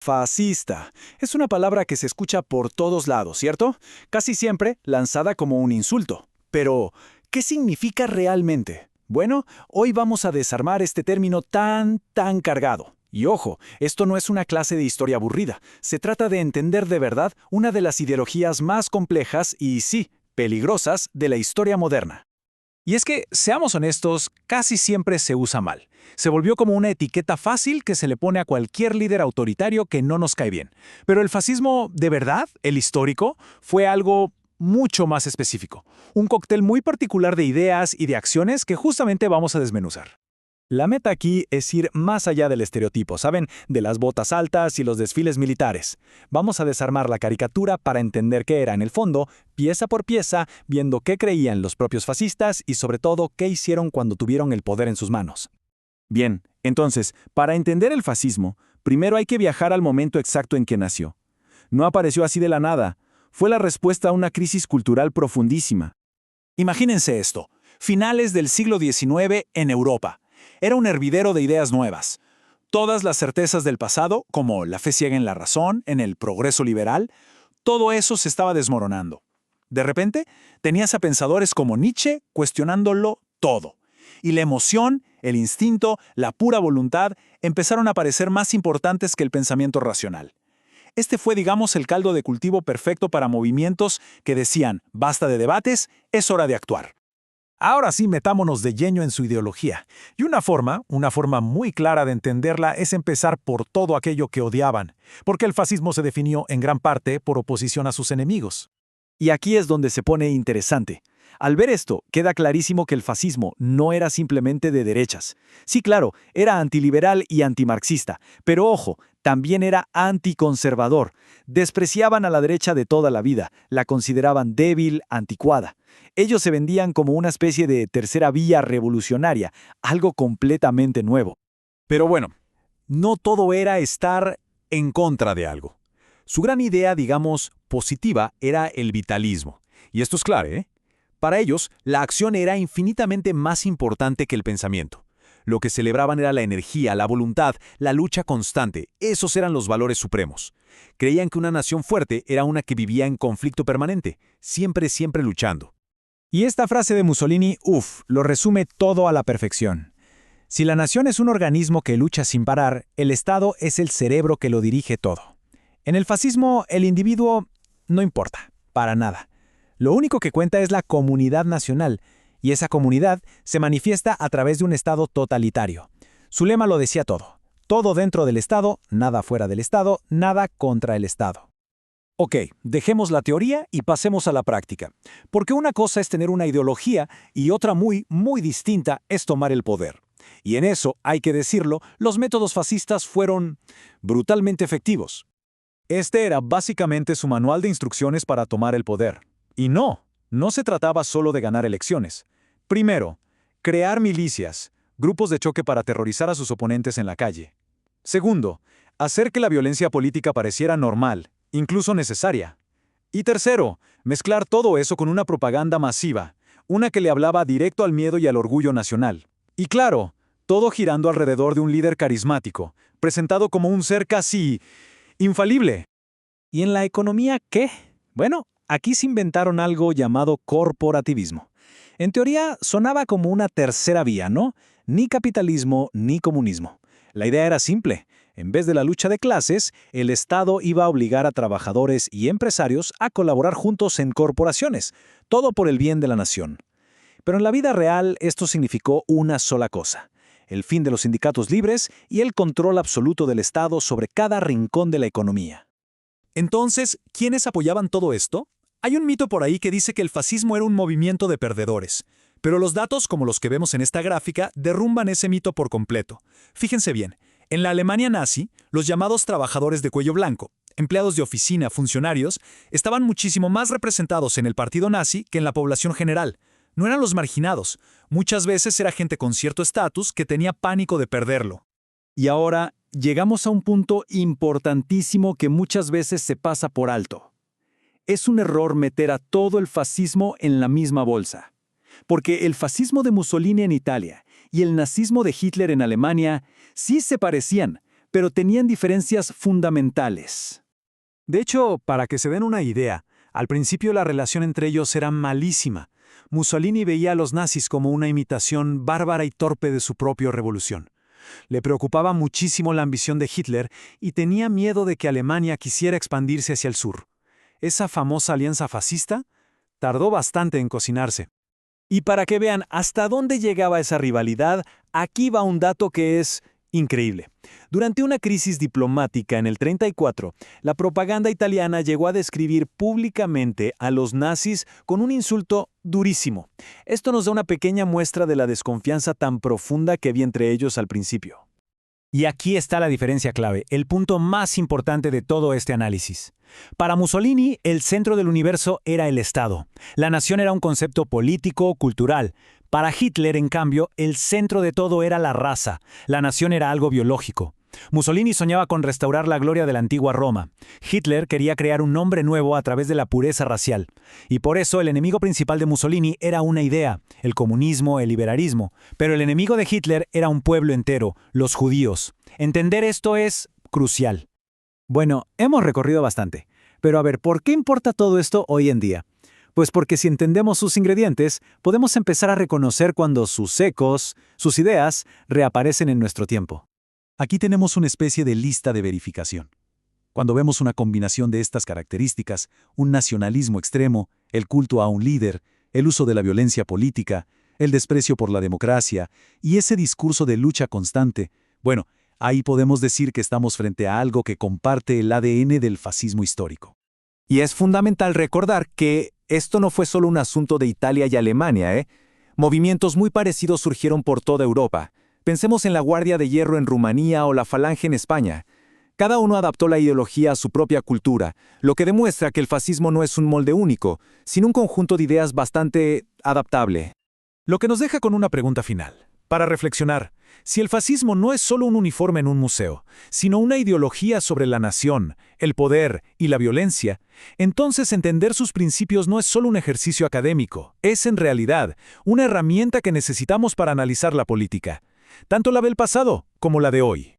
Fascista. Es una palabra que se escucha por todos lados, ¿cierto? Casi siempre lanzada como un insulto. Pero, ¿qué significa realmente? Bueno, hoy vamos a desarmar este término tan cargado. Y ojo, esto no es una clase de historia aburrida. Se trata de entender de verdad una de las ideologías más complejas y, sí, peligrosas de la historia moderna. Y es que, seamos honestos, casi siempre se usa mal. Se volvió como una etiqueta fácil que se le pone a cualquier líder autoritario que no nos cae bien. Pero el fascismo, de verdad, el histórico, fue algo mucho más específico. Un cóctel muy particular de ideas y de acciones que justamente vamos a desmenuzar. La meta aquí es ir más allá del estereotipo, ¿saben? De las botas altas y los desfiles militares. Vamos a desarmar la caricatura para entender qué era en el fondo, pieza por pieza, viendo qué creían los propios fascistas y sobre todo qué hicieron cuando tuvieron el poder en sus manos. Bien, entonces, para entender el fascismo, primero hay que viajar al momento exacto en que nació. No apareció así de la nada. Fue la respuesta a una crisis cultural profundísima. Imagínense esto, finales del siglo XIX en Europa. Era un hervidero de ideas nuevas. Todas las certezas del pasado, como la fe ciega en la razón, en el progreso liberal, todo eso se estaba desmoronando. De repente, tenías a pensadores como Nietzsche cuestionándolo todo. Y la emoción, el instinto, la pura voluntad empezaron a parecer más importantes que el pensamiento racional. Este fue, digamos, el caldo de cultivo perfecto para movimientos que decían, basta de debates, es hora de actuar. Ahora sí, metámonos de lleno en su ideología. Y una forma muy clara de entenderla es empezar por todo aquello que odiaban, porque el fascismo se definió en gran parte por oposición a sus enemigos. Y aquí es donde se pone interesante. Al ver esto, queda clarísimo que el fascismo no era simplemente de derechas. Sí, claro, era antiliberal y antimarxista, pero ojo, también era anticonservador. Despreciaban a la derecha de toda la vida, la consideraban débil, anticuada. Ellos se vendían como una especie de tercera vía revolucionaria, algo completamente nuevo. Pero bueno, no todo era estar en contra de algo. Su gran idea, digamos, positiva, era el vitalismo. Y esto es clave, ¿eh? Para ellos, la acción era infinitamente más importante que el pensamiento. Lo que celebraban era la energía, la voluntad, la lucha constante. Esos eran los valores supremos. Creían que una nación fuerte era una que vivía en conflicto permanente, siempre luchando. Y esta frase de Mussolini, lo resume todo a la perfección. Si la nación es un organismo que lucha sin parar, el Estado es el cerebro que lo dirige todo. En el fascismo, el individuo no importa, para nada. Lo único que cuenta es la comunidad nacional, y esa comunidad se manifiesta a través de un Estado totalitario. Su lema lo decía todo. Todo dentro del Estado, nada fuera del Estado, nada contra el Estado. Ok, dejemos la teoría y pasemos a la práctica. Porque una cosa es tener una ideología y otra muy distinta es tomar el poder. Y en eso, hay que decirlo, los métodos fascistas fueron brutalmente efectivos. Este era básicamente su manual de instrucciones para tomar el poder. Y no se trataba solo de ganar elecciones. Primero, crear milicias, grupos de choque para aterrorizar a sus oponentes en la calle. Segundo, hacer que la violencia política pareciera normal, incluso necesaria. Y tercero, mezclar todo eso con una propaganda masiva, una que le hablaba directo al miedo y al orgullo nacional. Y claro, todo girando alrededor de un líder carismático, presentado como un ser casi infalible. ¿Y en la economía qué? Bueno, aquí se inventaron algo llamado corporativismo. En teoría, sonaba como una tercera vía, ¿no? Ni capitalismo ni comunismo. La idea era simple. En vez de la lucha de clases, el Estado iba a obligar a trabajadores y empresarios a colaborar juntos en corporaciones, todo por el bien de la nación. Pero en la vida real esto significó una sola cosa: el fin de los sindicatos libres y el control absoluto del Estado sobre cada rincón de la economía. Entonces, ¿quiénes apoyaban todo esto? Hay un mito por ahí que dice que el fascismo era un movimiento de perdedores. Pero los datos, como los que vemos en esta gráfica, derrumban ese mito por completo. Fíjense bien, en la Alemania nazi, los llamados trabajadores de cuello blanco, empleados de oficina, funcionarios, estaban muchísimo más representados en el partido nazi que en la población general. No eran los marginados. Muchas veces era gente con cierto estatus que tenía pánico de perderlo. Y ahora llegamos a un punto importantísimo que muchas veces se pasa por alto. Es un error meter a todo el fascismo en la misma bolsa. Porque el fascismo de Mussolini en Italia y el nazismo de Hitler en Alemania sí se parecían, pero tenían diferencias fundamentales. De hecho, para que se den una idea, al principio la relación entre ellos era malísima. Mussolini veía a los nazis como una imitación bárbara y torpe de su propia revolución. Le preocupaba muchísimo la ambición de Hitler y tenía miedo de que Alemania quisiera expandirse hacia el sur. Esa famosa alianza fascista tardó bastante en cocinarse. Y para que vean hasta dónde llegaba esa rivalidad, aquí va un dato que es increíble. Durante una crisis diplomática en el 34, la propaganda italiana llegó a describir públicamente a los nazis con un insulto durísimo. Esto nos da una pequeña muestra de la desconfianza tan profunda que había entre ellos al principio. Y aquí está la diferencia clave, el punto más importante de todo este análisis. Para Mussolini, el centro del universo era el Estado. La nación era un concepto político, cultural. Para Hitler, en cambio, el centro de todo era la raza. La nación era algo biológico. Mussolini soñaba con restaurar la gloria de la antigua Roma. Hitler quería crear un nombre nuevo a través de la pureza racial. Y por eso el enemigo principal de Mussolini era una idea, el comunismo, el liberalismo. Pero el enemigo de Hitler era un pueblo entero, los judíos. Entender esto es crucial. Bueno, hemos recorrido bastante. Pero a ver, ¿por qué importa todo esto hoy en día? Pues porque si entendemos sus ingredientes, podemos empezar a reconocer cuando sus ecos, sus ideas, reaparecen en nuestro tiempo. Aquí tenemos una especie de lista de verificación. Cuando vemos una combinación de estas características, un nacionalismo extremo, el culto a un líder, el uso de la violencia política, el desprecio por la democracia y ese discurso de lucha constante, bueno, ahí podemos decir que estamos frente a algo que comparte el ADN del fascismo histórico. Y es fundamental recordar que esto no fue solo un asunto de Italia y Alemania, Movimientos muy parecidos surgieron por toda Europa. Pensemos en la Guardia de Hierro en Rumanía o la Falange en España. Cada uno adaptó la ideología a su propia cultura, lo que demuestra que el fascismo no es un molde único, sino un conjunto de ideas bastante adaptable. Lo que nos deja con una pregunta final. Para reflexionar, si el fascismo no es solo un uniforme en un museo, sino una ideología sobre la nación, el poder y la violencia, entonces entender sus principios no es solo un ejercicio académico, es en realidad una herramienta que necesitamos para analizar la política, tanto la del pasado como la de hoy.